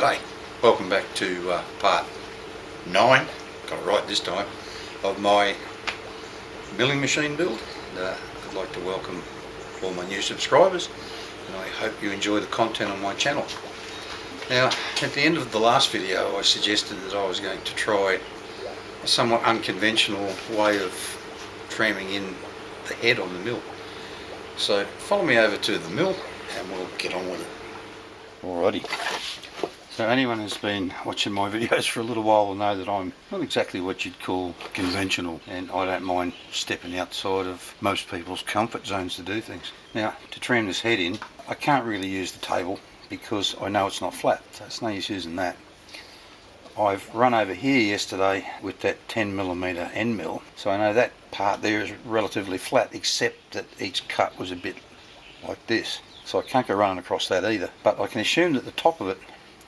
G'day, welcome back to part 9, got it right this time, of my milling machine build. I'd like to welcome all my new subscribers, and I hope you enjoy the content on my channel. Now, at the end of the last video I suggested that I was going to try a somewhat unconventional way of tramming in the head on the mill. So follow me over to the mill and we'll get on with it. Alrighty. So anyone who's been watching my videos for a little while will know that I'm not exactly what you'd call conventional, and I don't mind stepping outside of most people's comfort zones to do things. Now, to tram this head in, I can't really use the table because I know it's not flat, so it's no use using that. I've run over here yesterday with that 10mm end mill, so I know that part there is relatively flat, except that each cut was a bit like this. So I can't go running across that either, but I can assume that the top of it,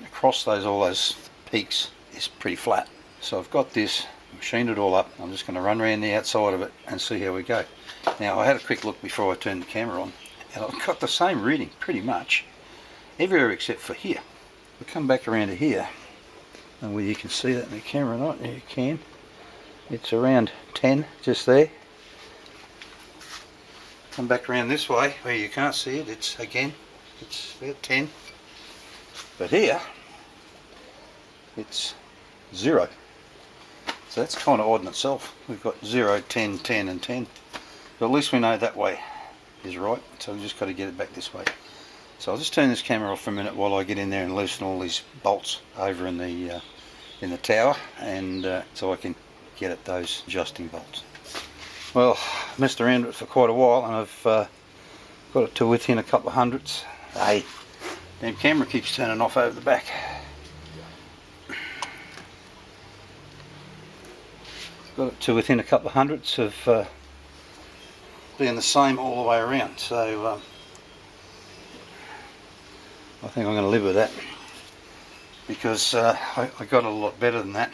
across all those peaks, is pretty flat. So I've got this, machined it all up. I'm just going to run around the outside of it and see how we go. Now, I had a quick look before I turned the camera on, and I've got the same reading pretty much everywhere except for here. We'll come back around to here, and whether you can see that in the camera or not, you can. It's around 10 just there. Come back around this way where you can't see it, it's about 10. But here, it's 0. So that's kind of odd in itself. We've got 0, 10, 10 and 10. But at least we know that way is right, so we've just got to get it back this way. So I'll just turn this camera off for a minute while I get in there and loosen all these bolts over in the tower, and so I can get at those adjusting bolts. Well, I messed around with it for quite a while, and I've got it to within a couple of hundredths. Hey, damn camera keeps turning off over the back. Got it to within a couple of hundredths of being the same all the way around, so I think I'm going to live with that, because I got it a lot better than that,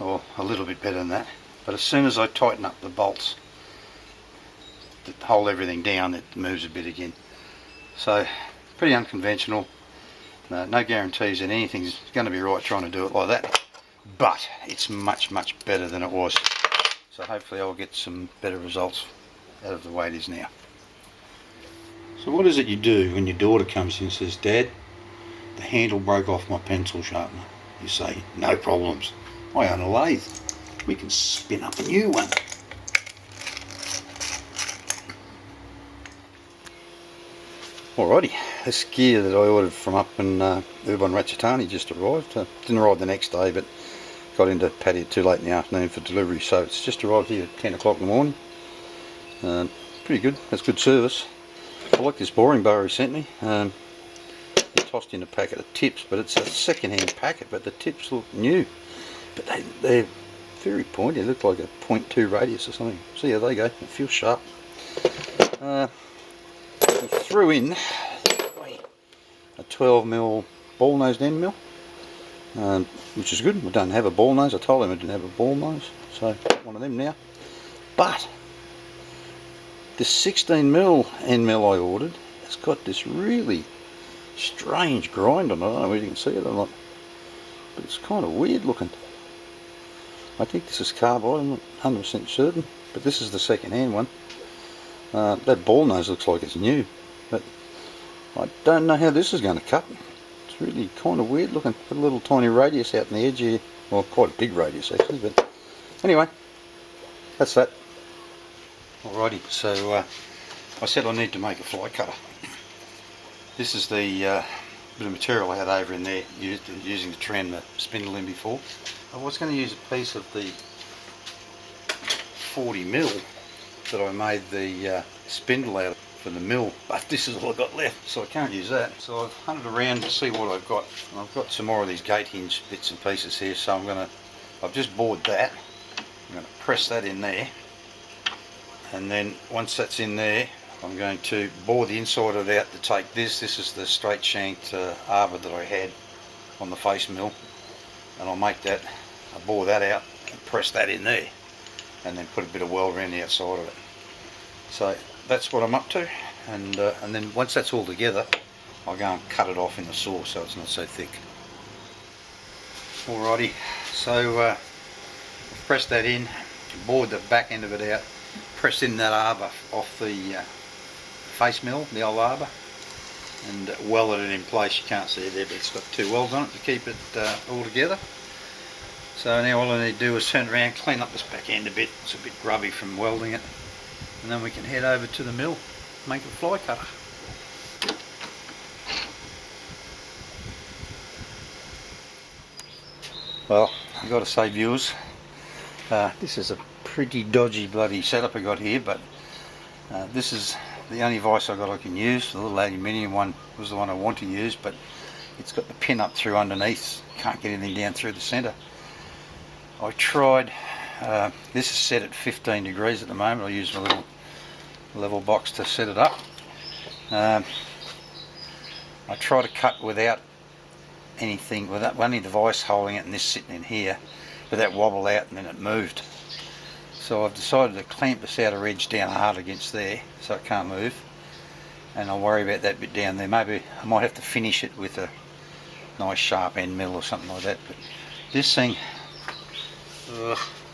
or a little bit better than that. But as soon as I tighten up the bolts that hold everything down, it moves a bit again. So pretty unconventional. No guarantees that anything's going to be right trying to do it like that, but it's much better than it was. So hopefully I'll get some better results out of the way it is now. So what is it you do when your daughter comes in and says, "Dad, the handle broke off my pencil sharpener"? You say, "No problems, I own a lathe. We can spin up a new one." Alrighty, this gear that I ordered from up in Urban Ratchatani just arrived. Didn't arrive the next day, but got into Paddy too late in the afternoon for delivery, so it's just arrived here at 10 o'clock in the morning. Pretty good, that's good service. I like this boring bar he sent me. He tossed in a packet of tips, but it's a second-hand packet, but the tips look new. But they're very pointy, they look like a 0.2 radius or something. See how they go, it feels sharp. I threw in a 12mm ball nosed end mill, which is good. We don't have a ball nose. I told him I didn't have a ball nose, so one of them now. But the 16mm end mill I ordered has got this really strange grind on it. I don't know if you can see it or not, but it's kind of weird looking. I think this is carbide, I'm not 100% certain, but this is the second hand one. That ball nose looks like it's new, but I don't know how this is going to cut. It's really kind of weird looking. Got a little tiny radius out in the edge here, well, quite a big radius actually, but anyway, that's that. Alrighty, so I said I need to make a fly cutter. This is the bit of material I had over in there using to tram the spindle in before. I was going to use a piece of the 40mm that I made the spindle out of for the mill, but this is all I've got left, so I can't use that. So I've hunted around to see what I've got, and I've got some more of these gate hinge bits and pieces here, so I've just bored that. I'm going to press that in there, and then once that's in there, I'm going to bore the inside of it out to take this. This is the straight shanked arbor that I had on the face mill, and I'll bore that out and press that in there, and then put a bit of weld around the outside of it. So that's what I'm up to, and then once that's all together, I'll go and cut it off in the saw so it's not so thick. Alrighty, so press that in, bored the back end of it out, press in that arbor off the face mill, the old arbor, and welded it in place. You can't see it there, but it's got two welds on it to keep it all together. So now all I need to do is turn around, clean up this back end a bit. It's a bit grubby from welding it, and then we can head over to the mill, make a fly cutter. Well, I've got to say, viewers, this is a pretty dodgy bloody setup I got here, but this is the only vise I got I can use. The little aluminium one was the one I want to use, but it's got the pin up through underneath. Can't get anything down through the centre. I tried, this is set at 15 degrees at the moment. I use my little level box to set it up. I try to cut without anything, without only the vise holding it and this sitting in here, but that wobbled out and then it moved. So I've decided to clamp this outer edge down hard against there so it can't move, and I'll worry about that bit down there. Maybe I might have to finish it with a nice sharp end mill or something like that, but this thing,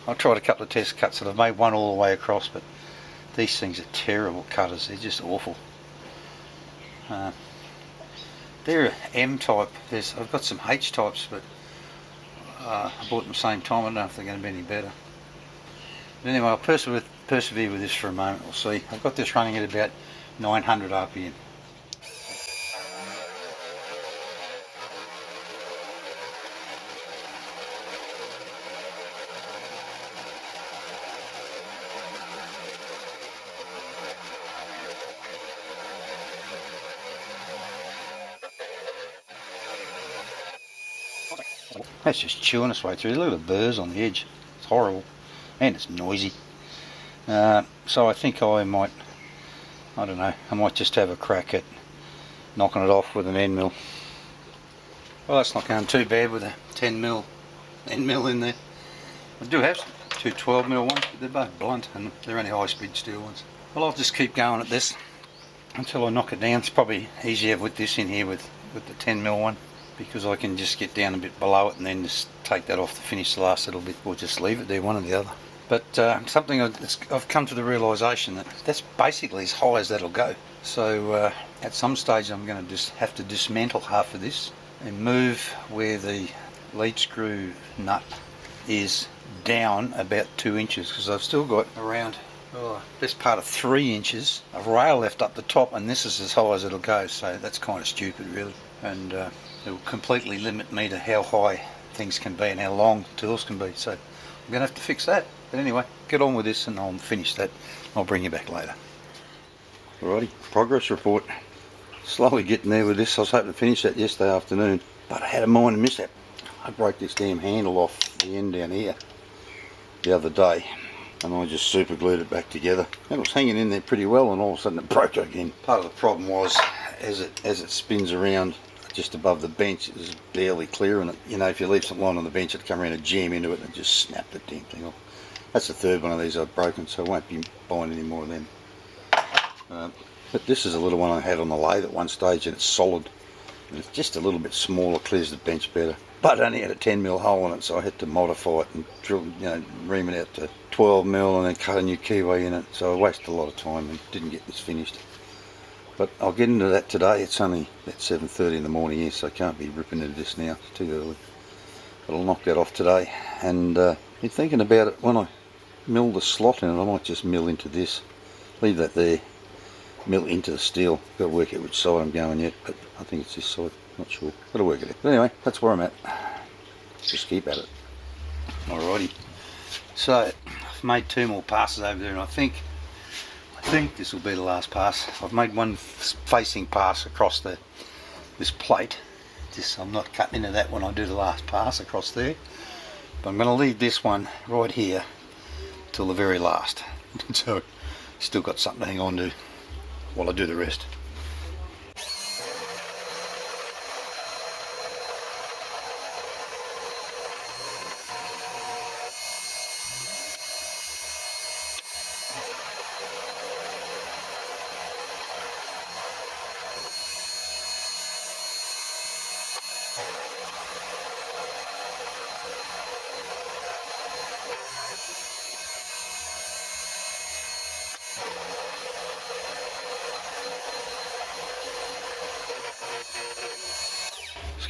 I tried a couple of test cuts and I've made one all the way across, but these things are terrible cutters. They're just awful. They're M type. I've got some H types, but I bought them same time. I don't know if they're going to be any better. But anyway, I'll persevere with this for a moment. We'll see. I've got this running at about 900 RPM. That's just chewing its way through. Look at the burrs on the edge. It's horrible. And it's noisy. So I think I might just have a crack at knocking it off with an end mill. Well, that's not going too bad with a 10mm end mill in there. I do have two 12mm ones, but they're both blunt and they're only high speed steel ones. Well, I'll just keep going at this until I knock it down. It's probably easier with this in here with the 10mm one, because I can just get down a bit below it and then just take that off to finish the last little bit, or just leave it there, one or the other. But something I've come to the realisation that that's basically as high as that'll go. So at some stage I'm going to just have to dismantle half of this and move where the lead screw nut is down about 2 inches, because I've still got around best part of 3 inches of rail left up the top, and this is as high as it'll go. So that's kind of stupid, really, and it will completely limit me to how high things can be and how long tools can be. So I'm going to have to fix that. But anyway, get on with this and I'll finish that. I'll bring you back later. Alrighty, progress report. Slowly getting there with this. I was hoping to finish that yesterday afternoon, but I had a minor mishap. I broke this damn handle off the end down here the other day, and I just super glued it back together. It was hanging in there pretty well, and all of a sudden it broke again. Part of the problem was, as it spins around just above the bench, it was barely clear, and you know, if you leave something on the bench, it'd come around and jam into it and just snap the damn thing off. That's the third one of these I've broken, so I won't be buying any more of them. But this is a little one I had on the lathe at one stage, and it's solid. And it's just a little bit smaller, clears the bench better. But it only had a 10mm hole in it, so I had to modify it and drill, ream it out to 12mm and then cut a new keyway in it. So I wasted a lot of time and didn't get this finished. But I'll get into that today. It's only at 7:30 in the morning here, so I can't be ripping into this now. It's too early. But I'll knock that off today. And been thinking about it, when I mill the slot in it, I might just mill into this. Leave that there. Mill into the steel. Got to work out which side I'm going yet, but I think it's this side. Not sure. Got to work it out. But anyway, that's where I'm at. Just keep at it. Alrighty. So I've made 2 more passes over there, and I think this will be the last pass. I've made one facing pass across this plate. I'm not cutting into that when I do the last pass across there. But I'm going to leave this one right here till the very last. So still got something to hang on to while I do the rest.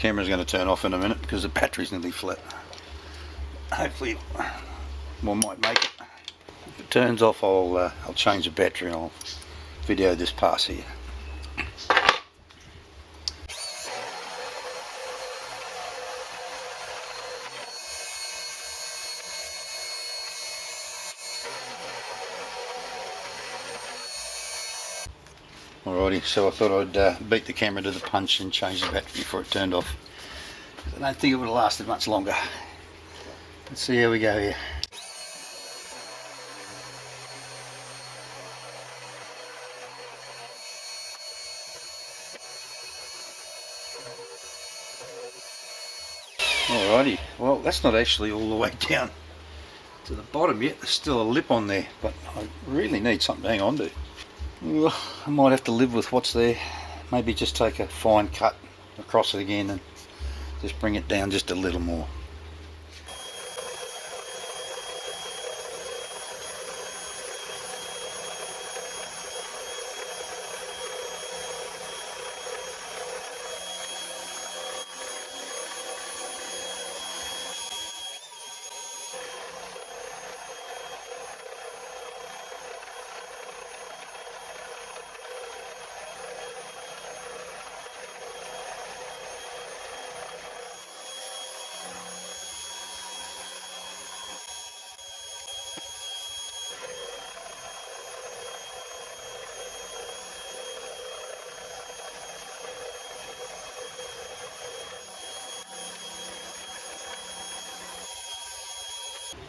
camera's going to turn off in a minute because the battery's nearly flat. Hopefully we might make it. If it turns off, I'll change the battery and I'll video this pass here. Alrighty, so I thought I'd beat the camera to the punch and change the battery before it turned off. I don't think it would have lasted much longer. Let's see how we go here. Alrighty, well that's not actually all the way down to the bottom yet. There's still a lip on there, but I really need something to hang on to. Well, I might have to live with what's there. Maybe just take a fine cut across it again and just bring it down just a little more.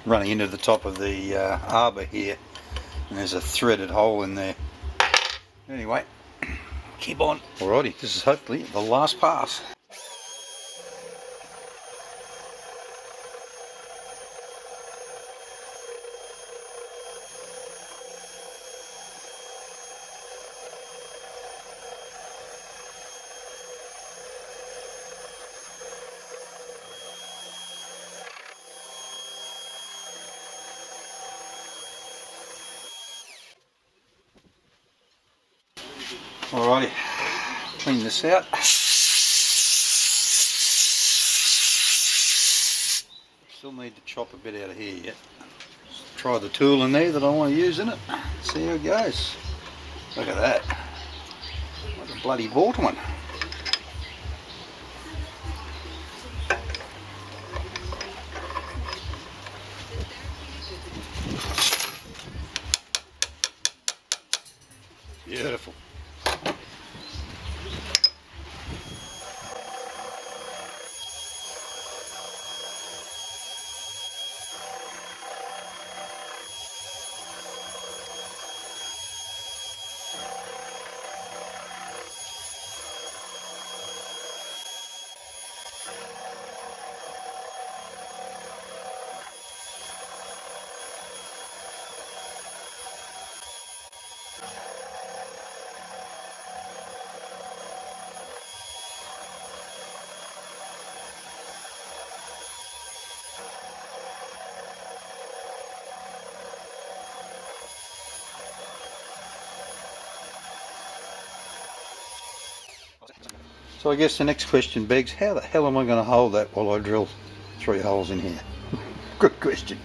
Running into the top of the arbor here, and there's a threaded hole in there. Anyway, keep on. Alrighty, this is hopefully the last pass. Alrighty, clean this out. Still need to chop a bit out of here yet. Try the tool in there that I want to use in it. See how it goes. Look at that. Like a bloody bought one. Beautiful. So I guess the next question begs, how the hell am I going to hold that while I drill 3 holes in here? Good question.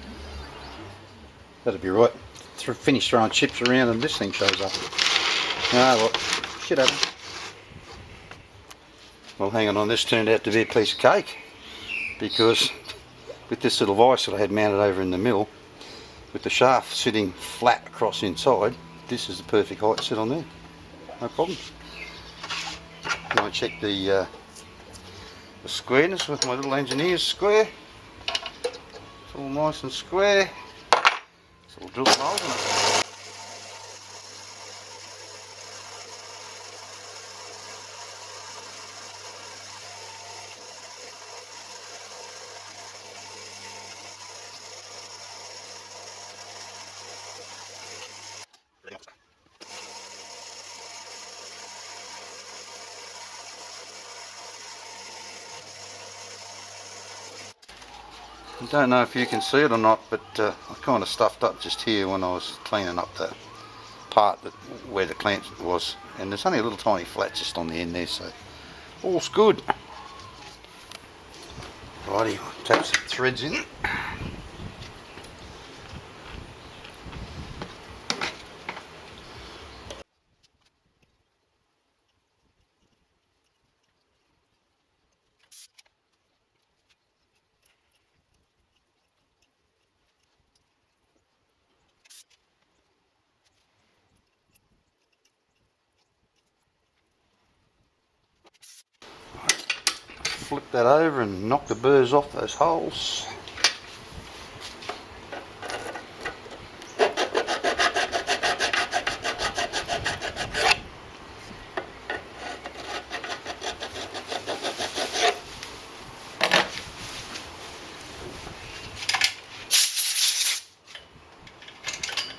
That'd be right. Finish throwing chips around and this thing shows up. Ah, well, shit happens. Well, hang on, this turned out to be a piece of cake, because with this little vise that I had mounted over in the mill, with the shaft sitting flat across inside, this is the perfect height to sit on there. No problem. I'm going to check the squareness with my little engineer's square. It's all nice and square. So we'll drill some holes in it. I don't know if you can see it or not, but I kind of stuffed up just here when I was cleaning up the part where the clamp was, and there's only a little tiny flat just on the end there, so all's good. Righty, tap some threads in. Flip that over and knock the burrs off those holes.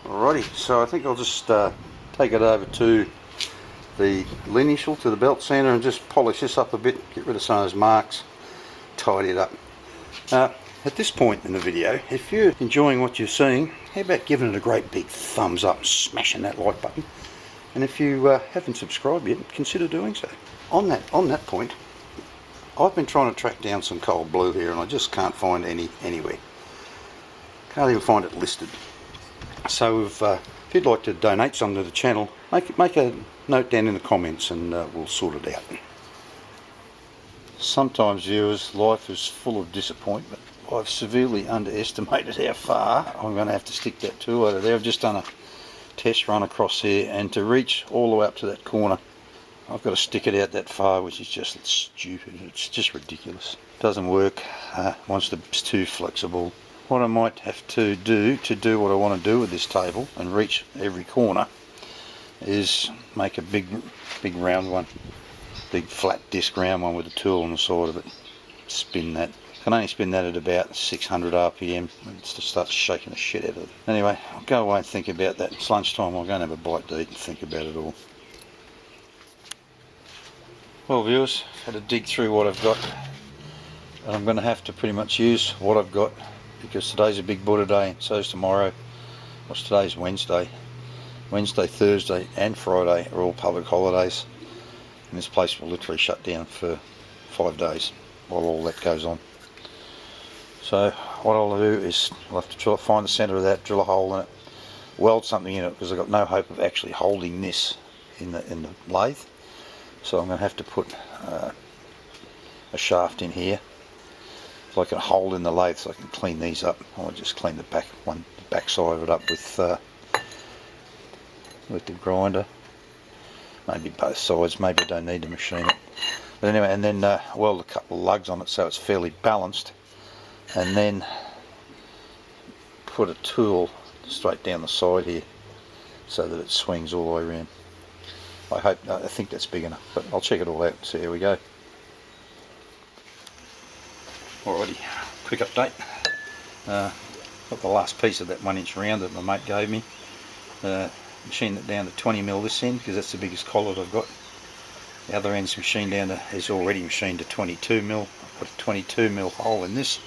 Alrighty, so I think I'll just take it over to the initial to the belt sander and just polish this up a bit, get rid of some of those marks, tidy it up. At this point in the video, if you're enjoying what you're seeing, how about giving it a great big thumbs up and smashing that like button, and if you haven't subscribed yet, consider doing so. On that point, I've been trying to track down some cold blue here and I just can't find any anywhere. Can't even find it listed. So if you'd like to donate some to the channel, make a note down in the comments and we'll sort it out. Sometimes, viewers, life is full of disappointment. I've severely underestimated how far I'm going to have to stick that tool out of there. I've just done a test run across here, and to reach all the way up to that corner I've got to stick it out that far, which is just stupid. It's just ridiculous. It doesn't work once it's too flexible. What I might have to do what I want to do with this table and reach every corner is make a big round one, big flat disc round one with a tool on the side of it. Spin that. I can only spin that at about 600 RPM. It's to start shaking the shit out of it. Anyway, I'll go away and think about that. It's lunchtime. I'll go and have a bite to eat and think about it all. Well, viewers, had to dig through what I've got, and I'm going to have to pretty much use what I've got, because today's a big Buddha day, and so is tomorrow. What's today's Wednesday? Wednesday, Thursday and Friday are all public holidays, and this place will literally shut down for 5 days while all that goes on. So what I'll do is I'll have to find the centre of that, drill a hole in it, weld something in it, because I've got no hope of actually holding this in the lathe. So I'm going to have to put a shaft in here so I can hold in the lathe, so I can clean these up. I'll just clean the back side of it up with the grinder. Maybe both sides. Maybe I don't need to machine it. But anyway, and then weld a couple of lugs on it so it's fairly balanced, and then put a tool straight down the side here so that it swings all the way around. I think that's big enough, but I'll check it all out and see how we go. Alrighty, quick update. Got the last piece of that 1-inch round that my mate gave me. Machined it down to 20mm this end, because that's the biggest collet I've got. The other end's machined down to, is already machined to 22mm. I've put a 22mm hole in this,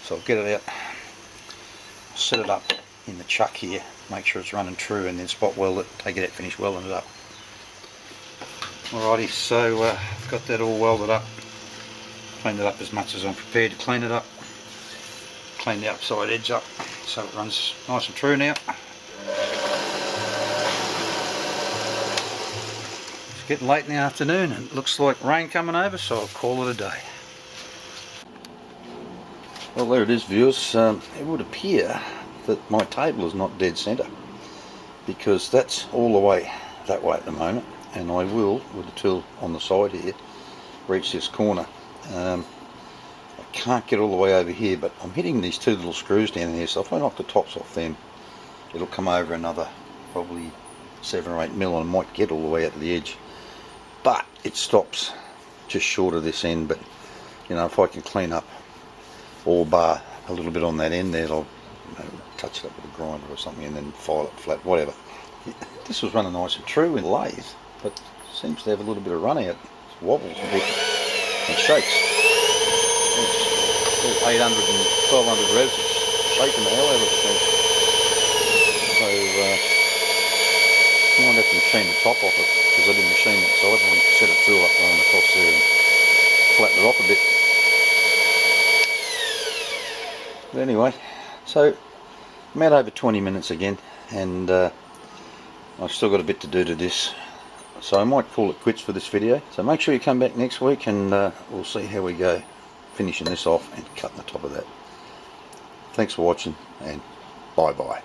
so I'll get it out, I'll set it up in the chuck here, make sure it's running true, and then spot weld it, take it out, finish welding it up. Alrighty, so I've got that all welded up, cleaned it up as much as I'm prepared to clean it up, clean the upside edge up so it runs nice and true now. It's getting late in the afternoon and it looks like rain coming over, so I'll call it a day. Well, there it is, viewers. It would appear that my table is not dead centre, because that's all the way that way at the moment, and I will, with the tool on the side here, reach this corner. I can't get all the way over here, but I'm hitting these two little screws down here, so if I knock the tops off them, it'll come over another probably 7 or 8mm, and I might get all the way out to the edge. But it stops just short of this end. But you know, if I can clean up all bar a little bit on that end there, I'll touch it up with a grinder or something and then file it flat, whatever. This was running nice and true in the lathe, but seems to have a little bit of run out. It wobbles a bit and shakes. It's 800 and 1200 revs, it's shaking the hell out of the thing. So I might have to machine the top off it, because I didn't machine that side. I set a tool up on across there and flatten it off a bit. But anyway, so I'm at over 20 minutes again, and I've still got a bit to do to this, so I might call it quits for this video. So make sure you come back next week, and we'll see how we go finishing this off and cutting the top of that. Thanks for watching, and bye bye.